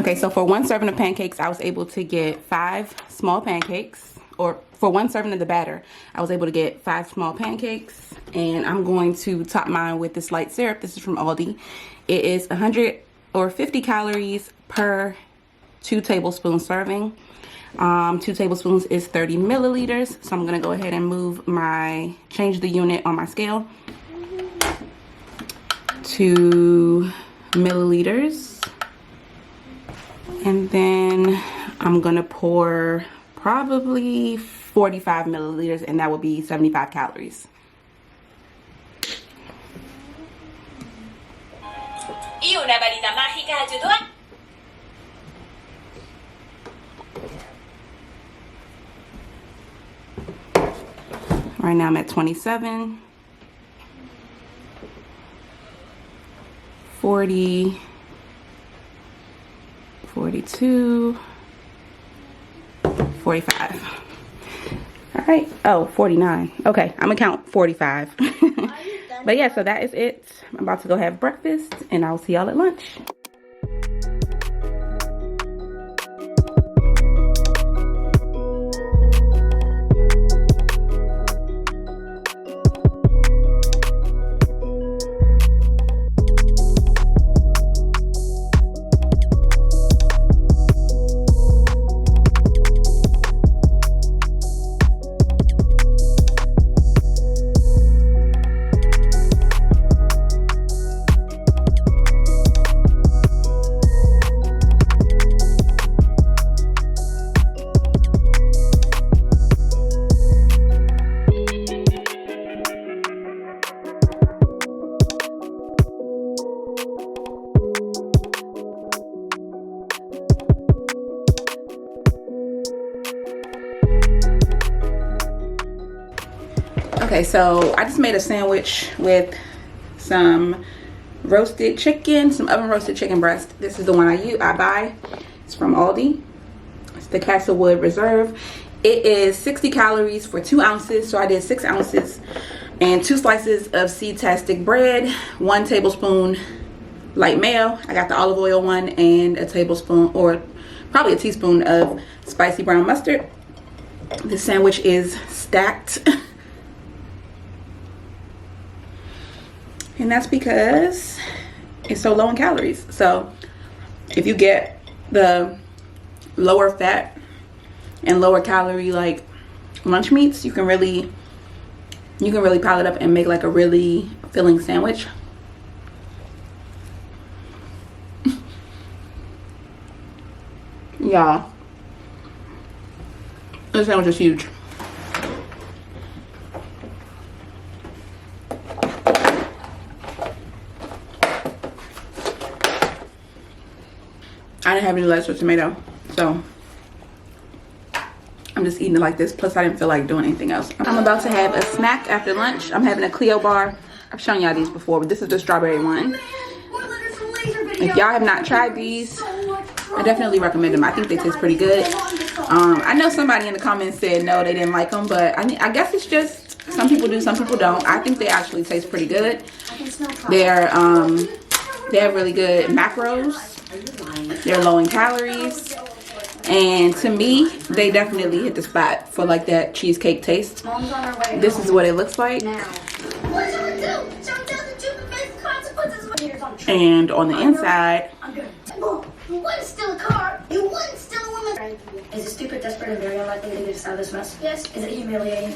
Okay, so for one serving of pancakes, I was able to get 5 small pancakes. Or for one serving of the batter, I was able to get 5 small pancakes. And I'm going to top mine with this light syrup. This is from Aldi. It is 150 calories per 2 tablespoon serving. 2 tablespoons is 30 milliliters. So I'm gonna go ahead and change the unit on my scale to milliliters. And then I'm gonna pour probably 45 milliliters, and that would be 75 calories. Y una varita mágica ayudó a... Right now I'm at 27, 40, 42, 45. All right. Oh, 49. Okay, I'm gonna count 45. But yeah, so that is it. I'm about to go have breakfast, and I'll see y'all at lunch. Okay, so I just made a sandwich with some roasted chicken, some oven roasted chicken breast. This is the one I buy. It's from Aldi. It's the Castlewood Reserve. It is 60 calories for 2 ounces. So I did 6 ounces and 2 slices of seed-tastic bread, 1 tablespoon light mayo. I got the olive oil one, and a tablespoon or probably a teaspoon of spicy brown mustard. This sandwich is stacked. And that's because it's so low in calories. So if you get the lower fat and lower calorie like lunch meats, you can really pile it up and make like a really filling sandwich. Yeah, this sandwich is huge. I didn't have any lettuce or tomato, so I'm just eating it like this. Plus, I didn't feel like doing anything else. I'm about to have a snack after lunch. I'm having a Clio bar. I've shown y'all these before, but this is the strawberry one. If y'all have not tried these, I definitely recommend them. I think they taste pretty good. I know somebody in the comments said no, they didn't like them, but I guess it's just some people do, some people don't. I think they actually taste pretty good. They have really good macros. They're low in calories, and to me they definitely hit the spot for like that cheesecake taste. This is what it looks like, and on the inside, One still a car, you wouldn't still a woman. Is it stupid, desperate, and very unlikely to get us out of this mess? Yes. Is it humiliating?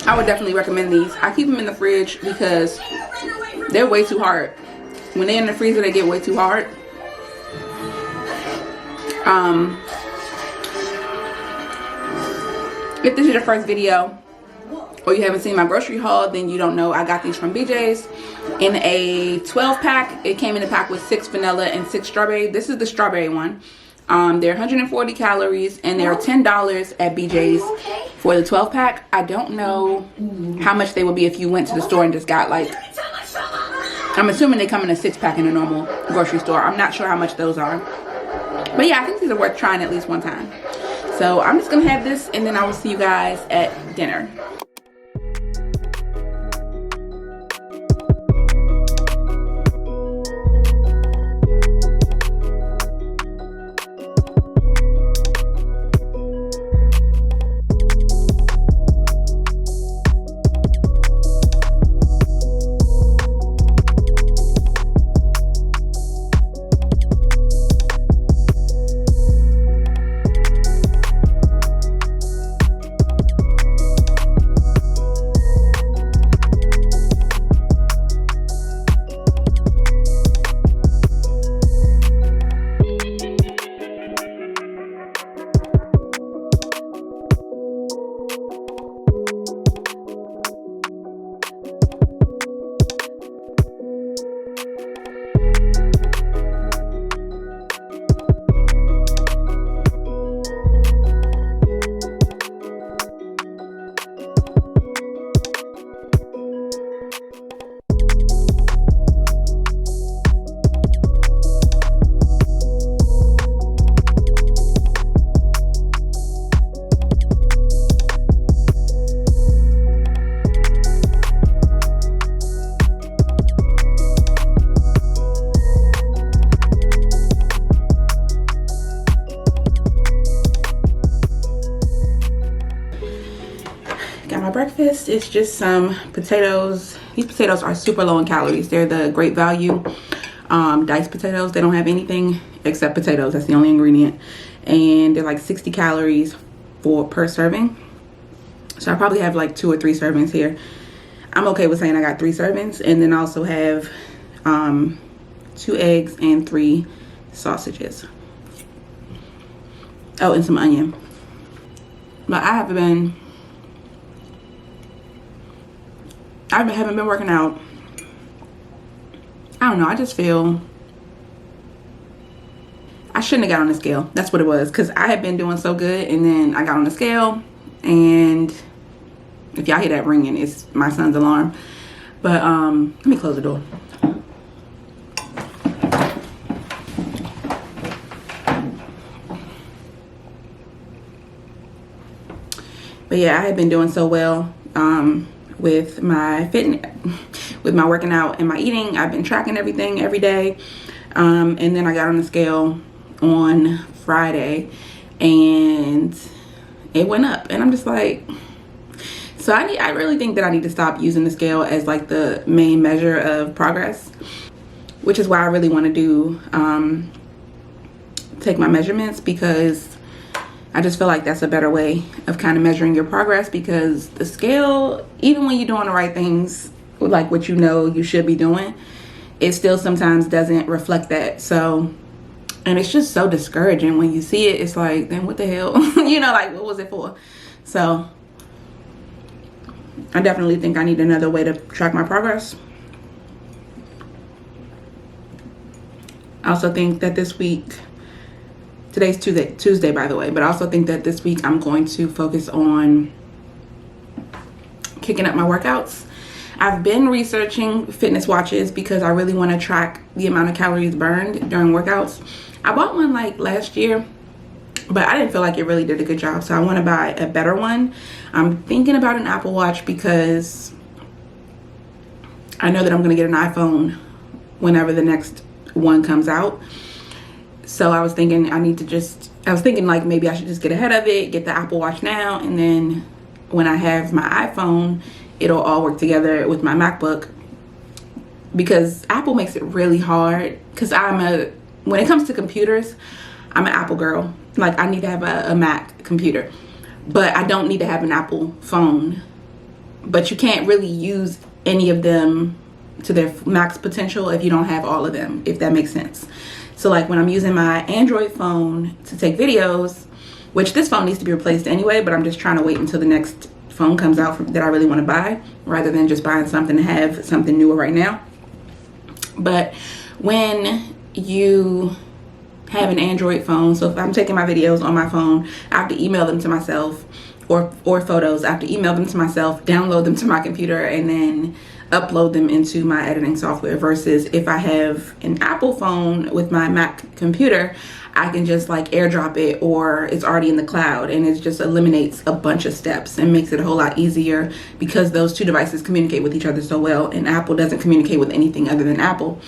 I would definitely recommend these. I keep them in the fridge because they're way too hard. When they're in the freezer, they get way too hard. If this is your first video or you haven't seen my grocery haul, then you don't know. I got these from BJ's in a 12 pack. It came in a pack with 6 vanilla and 6 strawberry. This is the strawberry one. They're 140 calories and they're $10 at BJ's for the 12 pack. I don't know how much they would be if you went to the store and just got like, I'm assuming they come in a 6 pack in a normal grocery store. I'm not sure how much those are. But yeah, I think these are worth trying at least one time. So I'm just gonna have this and then I will see you guys at dinner. breakfast is just some potatoes. These potatoes are super low in calories. They're the Great Value diced potatoes. They don't have anything except potatoes. That's the only ingredient. And they're like 60 calories per serving. So I probably have like 2 or 3 servings here. I'm okay with saying I got 3 servings. And then I also have 2 eggs and 3 sausages. Oh, and some onion. But I haven't been working out. I don't know, I just feel I shouldn't have got on the scale. That's what it was, because I had been doing so good, and then I got on the scale, and if y'all hear that ringing, it's my son's alarm. But let me close the door. But yeah, I had been doing so well with my fitness, with my working out and my eating. I've been tracking everything every day. And then I got on the scale on Friday and it went up. And I'm just like, so I really think that I need to stop using the scale as like the main measure of progress, which is why I really want to do, take my measurements, because I just feel like that's a better way of kind of measuring your progress, because the scale, even when you're doing the right things, like what you know you should be doing, it still sometimes doesn't reflect that. So, and it's just so discouraging when you see it. It's like, then what the hell? You know, like, what was it for? So I definitely think I need another way to track my progress. I also think that this week, today's Tuesday, by the way, but I also think that this week I'm going to focus on kicking up my workouts. I've been researching fitness watches because I really want to track the amount of calories burned during workouts. I bought one like last year, but I didn't feel like it really did a good job, so I want to buy a better one. I'm thinking about an Apple Watch because I know that I'm going to get an iPhone whenever the next one comes out. So I was thinking like maybe I should just get ahead of it, get the Apple Watch now, and then when I have my iPhone, it'll all work together with my MacBook, because Apple makes it really hard. Because when it comes to computers, I'm an Apple girl. Like, I need to have a Mac computer, but I don't need to have an Apple phone. But you can't really use any of them to their max potential if you don't have all of them, if that makes sense. So like when I'm using my Android phone to take videos, which this phone needs to be replaced anyway, but I'm just trying to wait until the next phone comes out that I really want to buy, rather than just buying something to have something newer right now. But when you have an Android phone, so if I'm taking my videos on my phone, I have to email them to myself, or photos, I have to email them to myself, download them to my computer, and then upload them into my editing software. Versus if I have an Apple phone with my Mac computer, I can just like airdrop it, or it's already in the cloud, and it just eliminates a bunch of steps and makes it a whole lot easier, because those two devices communicate with each other so well, and Apple doesn't communicate with anything other than Apple.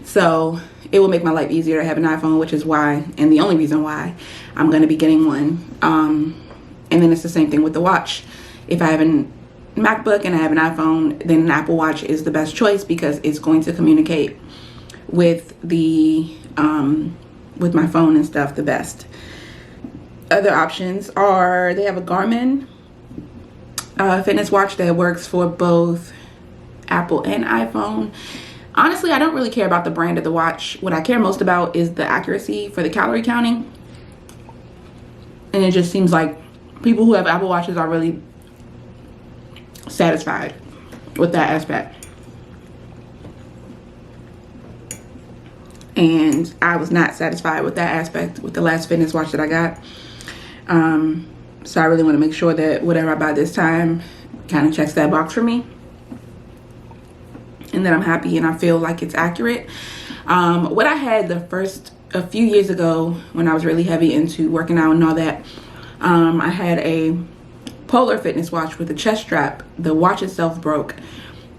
So it will make my life easier to have an iPhone, which is why, and the only reason why, I'm going to be getting one. And then it's the same thing with the watch. If I have an MacBook and I have an iPhone, then an Apple Watch is the best choice, because it's going to communicate with the with my phone and stuff the best. Other options are, they have a Garmin fitness watch that works for both Apple and iPhone. Honestly, I don't really care about the brand of the watch. What I care most about is the accuracy for the calorie counting. And it just seems like people who have Apple Watches are really satisfied with that aspect. And I was not satisfied with that aspect with the last fitness watch that I got. So I really want to make sure that whatever I buy this time kind of checks that box for me, and that I'm happy and I feel like it's accurate. What I had a few years ago when I was really heavy into working out and all that, I had a Polar fitness watch with a chest strap. The watch itself broke.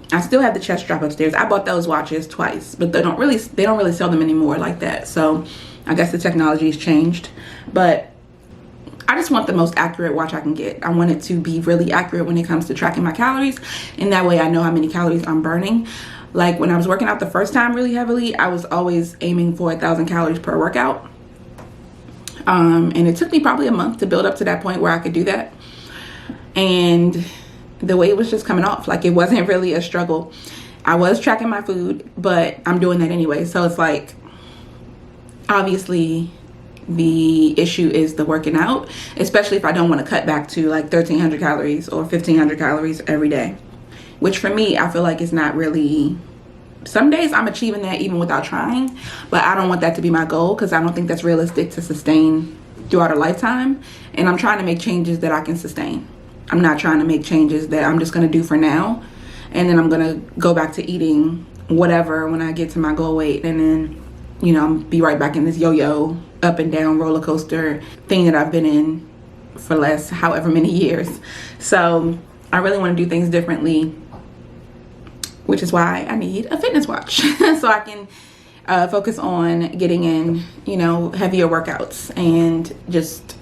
I still have the chest strap upstairs. I bought those watches twice, but they don't really sell them anymore like that. So I guess the technology has changed. But I just want the most accurate watch I can get. I want it to be really accurate when it comes to tracking my calories, and that way I know how many calories I'm burning. Like when I was working out the first time really heavily, I was always aiming for 1,000 calories per workout. And it took me probably a month to build up to that point where I could do that. And the weight was just coming off. Like it wasn't really a struggle. I was tracking my food, but I'm doing that anyway. So it's like, obviously the issue is the working out, especially if I don't want to cut back to like 1,300 calories or 1,500 calories every day, which for me, I feel like it's not really, some days I'm achieving that even without trying, but I don't want that to be my goal because I don't think that's realistic to sustain throughout a lifetime. And I'm trying to make changes that I can sustain. I'm not trying to make changes that I'm just going to do for now, and then I'm going to go back to eating whatever when I get to my goal weight, and then, you know, be right back in this yo-yo up and down roller coaster thing that I've been in for last however many years. So I really want to do things differently, which is why I need a fitness watch so I can focus on getting in, you know, heavier workouts and just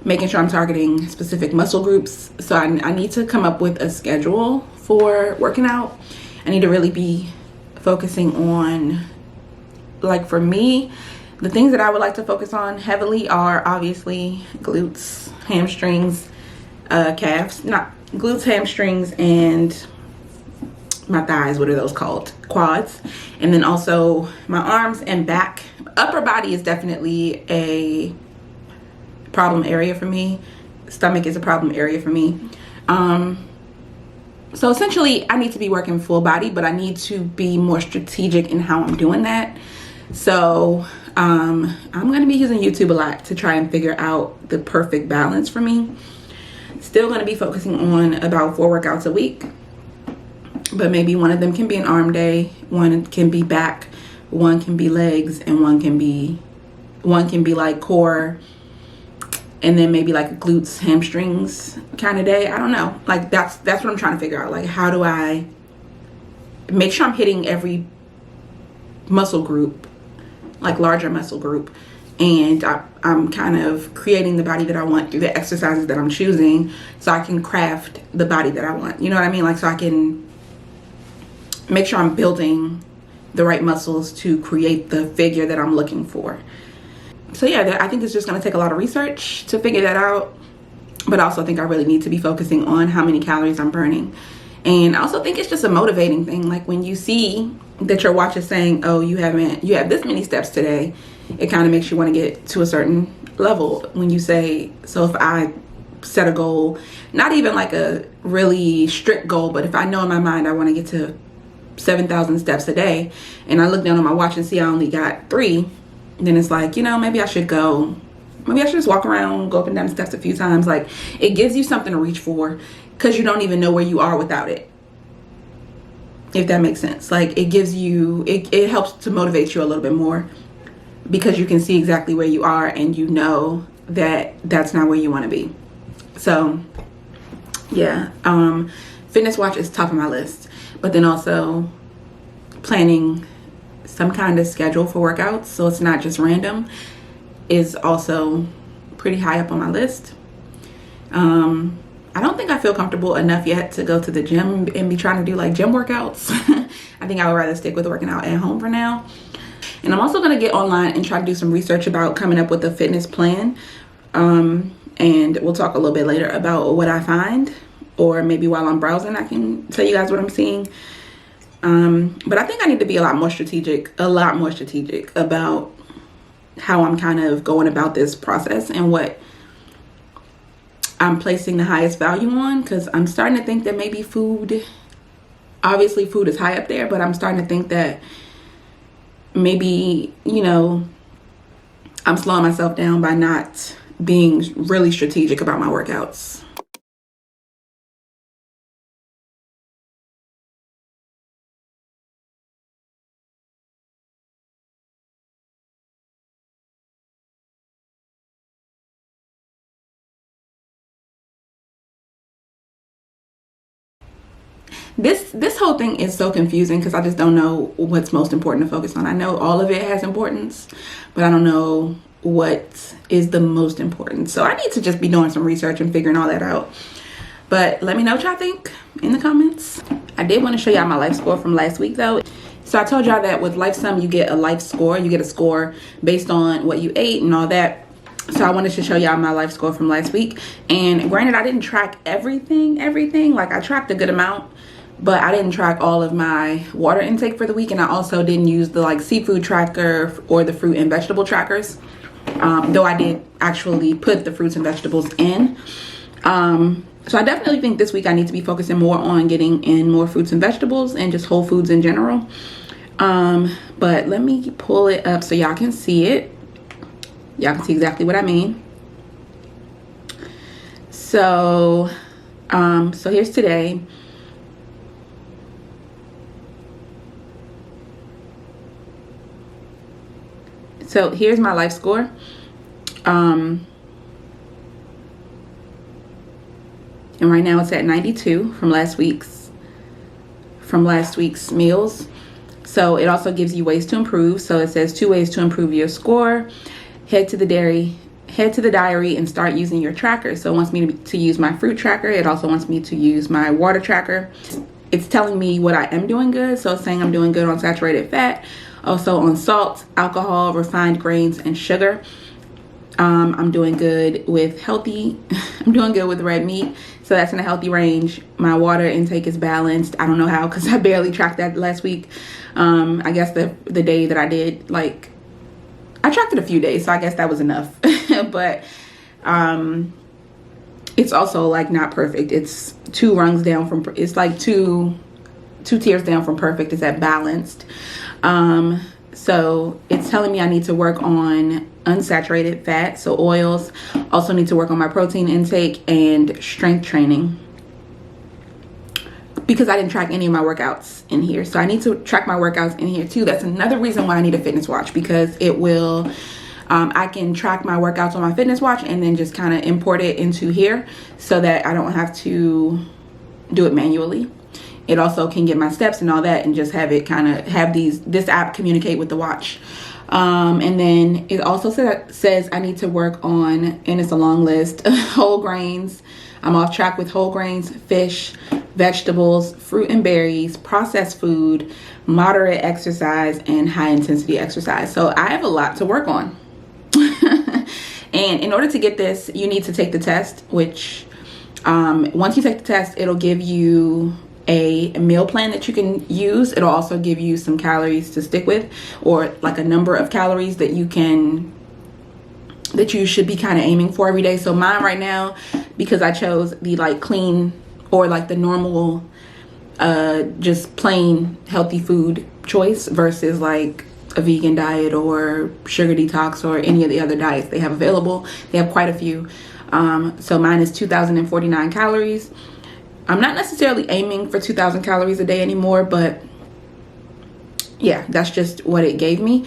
making sure I'm targeting specific muscle groups. So I need to come up with a schedule for working out. I need to really be focusing on, like for me, the things that I would like to focus on heavily are obviously glutes, hamstrings, calves, not glutes, hamstrings, and my thighs. What are those called? Quads. And then also my arms and back. Upper body is definitely a problem area for me. Stomach is a problem area for me. So essentially I need to be working full body, but I need to be more strategic in how I'm doing that. So I'm going to be using YouTube a lot to try and figure out the perfect balance for me. Still going to be focusing on about 4 workouts a week, but maybe one of them can be an arm day, one can be back, one can be legs, and one can be like core, and then maybe like a glutes, hamstrings kind of day. I don't know. Like that's what I'm trying to figure out. Like, how do I make sure I'm hitting every muscle group, like larger muscle group, and I'm kind of creating the body that I want through the exercises that I'm choosing, so I can craft the body that I want. You know what I mean? Like, so I can make sure I'm building the right muscles to create the figure that I'm looking for. So yeah, I think it's just going to take a lot of research to figure that out. But I also think I really need to be focusing on how many calories I'm burning. And I also think it's just a motivating thing. Like when you see that your watch is saying, oh, you have this many steps today, it kind of makes you want to get to a certain level. When you say, so if I set a goal, not even like a really strict goal, but if I know in my mind I want to get to 7,000 steps a day, and I look down on my watch and see I only got 3, then it's like, you know, maybe I should just walk around, go up and down the steps a few times. Like, it gives you something to reach for, because you don't even know where you are without it, if that makes sense. Like, it gives you, it helps to motivate you a little bit more, because you can see exactly where you are and you know that that's not where you want to be. So yeah, fitness watch is top of my list, but then also planning some kind of schedule for workouts, so it's not just random, is also pretty high up on my list. I don't think I feel comfortable enough yet to go to the gym and be trying to do like gym workouts. I think I would rather stick with working out at home for now. And I'm also going to get online and try to do some research about coming up with a fitness plan. And we'll talk a little bit later about what I find, or maybe while I'm browsing I can tell you guys what I'm seeing. But I think I need to be a lot more strategic about how I'm kind of going about this process and what I'm placing the highest value on, because I'm starting to think that maybe food, obviously food is high up there, but I'm starting to think that maybe, you know, I'm slowing myself down by not being really strategic about my workouts. This whole thing is so confusing because I just don't know what's most important to focus on. I know all of it has importance, but I don't know what is the most important. So I need to just be doing some research and figuring all that out. But let me know what y'all think in the comments. I did want to show y'all my life score from last week though. So I told y'all that with LifeSum you get a life score. You get a score based on what you ate and all that. So I wanted to show y'all my life score from last week. And granted, I didn't track everything. Like I tracked a good amount, but I didn't track all of my water intake for the week. And I also didn't use the like seafood tracker or the fruit and vegetable trackers. Though I did actually put the fruits and vegetables in. So I definitely think this week I need to be focusing more on getting in more fruits and vegetables and just whole foods in general. But let me pull it up so y'all can see it. Y'all can see exactly what I mean. So, so here's today. So here's my life score. And right now it's at 92 from last week's meals. So it also gives you ways to improve. So it says 2 ways to improve your score. Head to the diary and start using your tracker. So it wants me to use my fruit tracker. It also wants me to use my water tracker. It's telling me what I am doing good. So it's saying I'm doing good on saturated fat, also on salt, alcohol, refined grains, and sugar. I'm doing good with I'm doing good with red meat. So that's in a healthy range. My water intake is balanced. I don't know how, because I barely tracked that last week. I guess the day that I did, like, I tracked it a few days, so I guess that was enough. But it's also like not perfect. It's 2 rungs down from, it's like two tiers down from perfect. It's at balanced. So it's telling me I need to work on unsaturated fat, so oils. Also need to work on my protein intake and strength training, because I didn't track any of my workouts in here. So I need to track my workouts in here too. That's another reason why I need a fitness watch, because it will, I can track my workouts on my fitness watch and then just kind of import it into here so that I don't have to do it manually. It also can get my steps and all that and just have it kind of have this app communicate with the watch. And then it also says I need to work on, and it's a long list, whole grains. I'm off track with whole grains, fish, vegetables, fruit and berries, processed food, moderate exercise, and high intensity exercise. So I have a lot to work on. And in order to get this, you need to take the test, which once you take the test, it'll give you a meal plan that you can use. It'll also give you some calories to stick with, or like a number of calories that you should be kind of aiming for every day. So mine right now, because I chose the like clean or like the normal just plain healthy food choice versus like a vegan diet or sugar detox or any of the other diets they have available. They have quite a few. So mine is 2,049 calories. I'm not necessarily aiming for 2,000 calories a day anymore, but yeah, that's just what it gave me.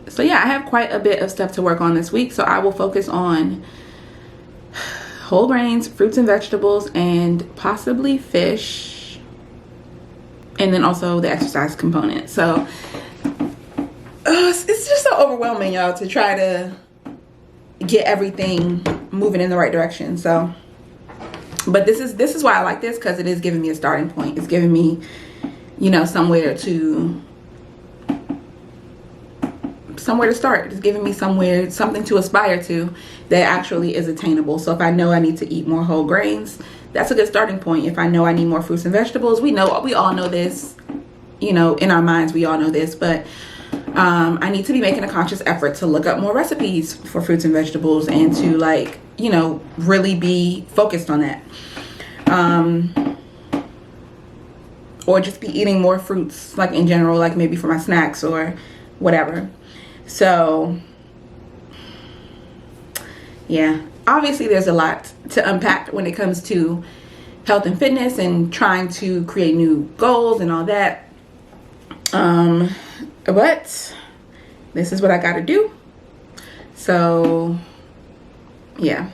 So yeah, I have quite a bit of stuff to work on this week. So I will focus on whole grains, fruits and vegetables, and possibly fish. And then also the exercise component. So it's just so overwhelming, y'all, to try to get everything moving in the right direction. So, but this is why I like this, because it is giving me a starting point. It's giving me, you know, somewhere to start. It's giving me something to aspire to that actually is attainable. So if I know I need to eat more whole grains, that's a good starting point. If I know I need more fruits and vegetables, we all know this, you know, in our minds, we all know this, but I need to be making a conscious effort to look up more recipes for fruits and vegetables and to, like, you know, really be focused on that. Or just be eating more fruits, like in general, like maybe for my snacks or whatever. So yeah, obviously there's a lot to unpack when it comes to health and fitness and trying to create new goals and all that. But this is what I gotta do. So yeah.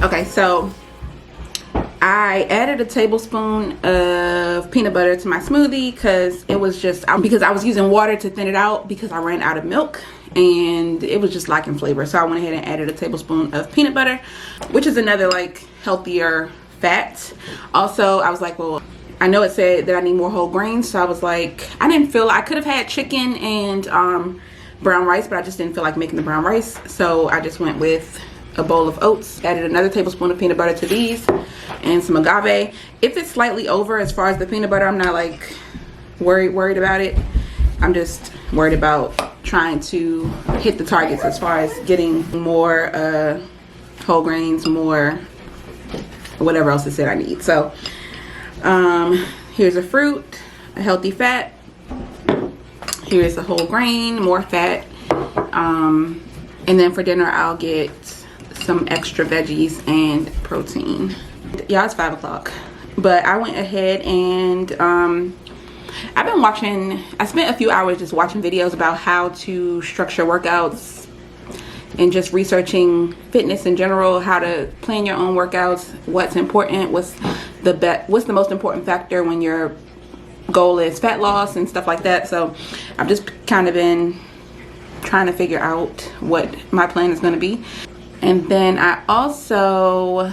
Okay, so I added a tablespoon of peanut butter to my smoothie because it was just because I was using water to thin it out because I ran out of milk and it was just lacking flavor. So I went ahead and added a tablespoon of peanut butter, which is another like healthier fat. Also, I was like, well, I know it said that I need more whole grains, so I was like, I didn't feel I could have had chicken and brown rice, but I just didn't feel like making the brown rice, so I just went with a bowl of oats, added another tablespoon of peanut butter to these, and some agave. If it's slightly over as far as the peanut butter, I'm not like worried about it. I'm just worried about trying to hit the targets as far as getting more whole grains, more whatever else it said I need. So here's a fruit, a healthy fat. Here's a whole grain, more fat. And then for dinner I'll get some extra veggies and protein. Yeah, it's 5 o'clock, but I went ahead and I've been watching, I spent a few hours just watching videos about how to structure workouts and just researching fitness in general, how to plan your own workouts, what's important, what's the most important factor when your goal is fat loss and stuff like that. So I've just kind of been trying to figure out what my plan is going to be. And then I also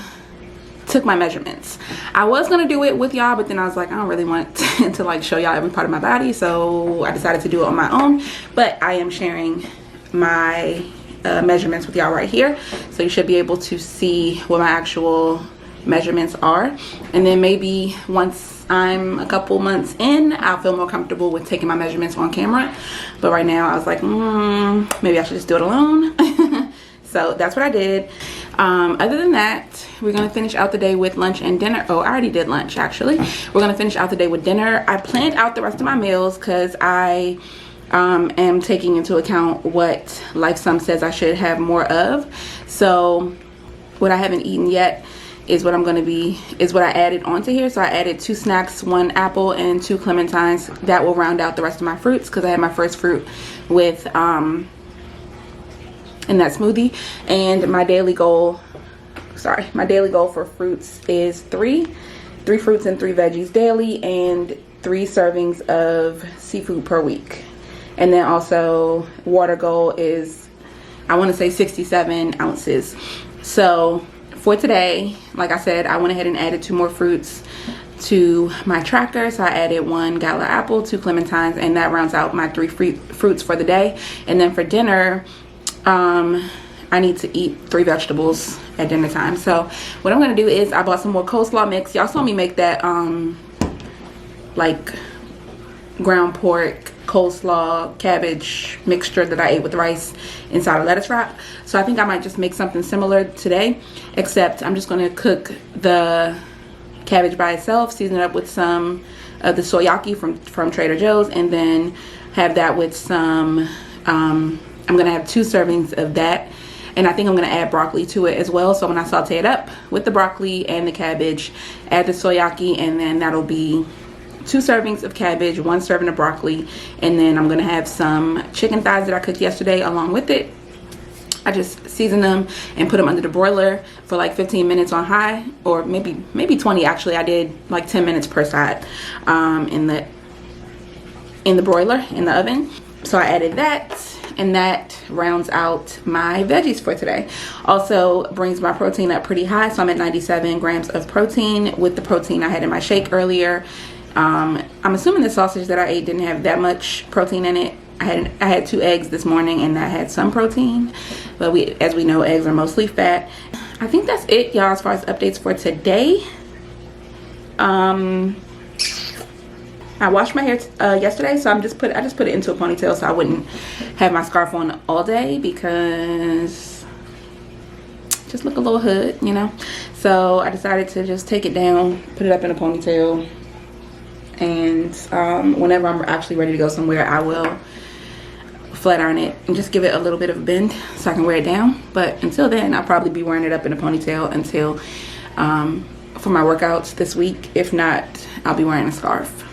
took my measurements. I was going to do it with y'all, but then I was like, I don't really want to like show y'all every part of my body, so I decided to do it on my own. But I am sharing my measurements with y'all right here, so you should be able to see what my actual measurements are. And then maybe once I'm a couple months in, I'll feel more comfortable with taking my measurements on camera. But right now I was like, maybe I should just do it alone. So that's what I did. Other than that, we're gonna finish out the day with lunch and dinner. Oh, I already did lunch actually. We're gonna finish out the day with dinner. I planned out the rest of my meals because I am taking into account what LifeSum says I should have more of. So what I haven't eaten yet is what I added onto here. So I added 2 snacks, 1 apple and 2 clementines. That will round out the rest of my fruits because I had my first fruit with in that smoothie. And my daily goal for fruits is 3 fruits and 3 veggies daily, and 3 servings of seafood per week. And then also water goal is, I want to say 67 ounces. So for today, like I said, I went ahead and added 2 more fruits to my tracker. So I added 1 gala apple, 2 clementines, and that rounds out my 3 fruits for the day. And then for dinner, I need to eat 3 vegetables at dinner time. So what I'm gonna do is I bought some more coleslaw mix. Y'all saw me make that like ground pork, coleslaw, cabbage mixture that I ate with rice inside a lettuce wrap. So I think I might just make something similar today, except I'm just gonna cook the cabbage by itself, season it up with some of the soyaki from Trader Joe's, and then have that with some I'm gonna have 2 servings of that, and I think I'm gonna add broccoli to it as well. So when I saute it up with the broccoli and the cabbage, add the soyaki, and then that'll be 2 servings of cabbage, 1 serving of broccoli, and then I'm gonna have some chicken thighs that I cooked yesterday along with it. I just season them and put them under the broiler for like 15 minutes on high, or maybe 20 actually. I did like 10 minutes per side in the broiler, in the oven. So I added that, and that rounds out my veggies for today. Also brings my protein up pretty high, so I'm at 97 grams of protein with the protein I had in my shake earlier. I'm assuming the sausage that I ate didn't have that much protein in it. I had 2 eggs this morning, and that had some protein, but as we know, eggs are mostly fat. I think that's it, y'all, as far as updates for today. I washed my hair yesterday, so I just put it into a ponytail so I wouldn't have my scarf on all day, because just look a little hood, you know. So I decided to just take it down, put it up in a ponytail, and whenever I'm actually ready to go somewhere, I will flat iron it and just give it a little bit of a bend so I can wear it down. But until then, I'll probably be wearing it up in a ponytail until for my workouts this week. If not, I'll be wearing a scarf.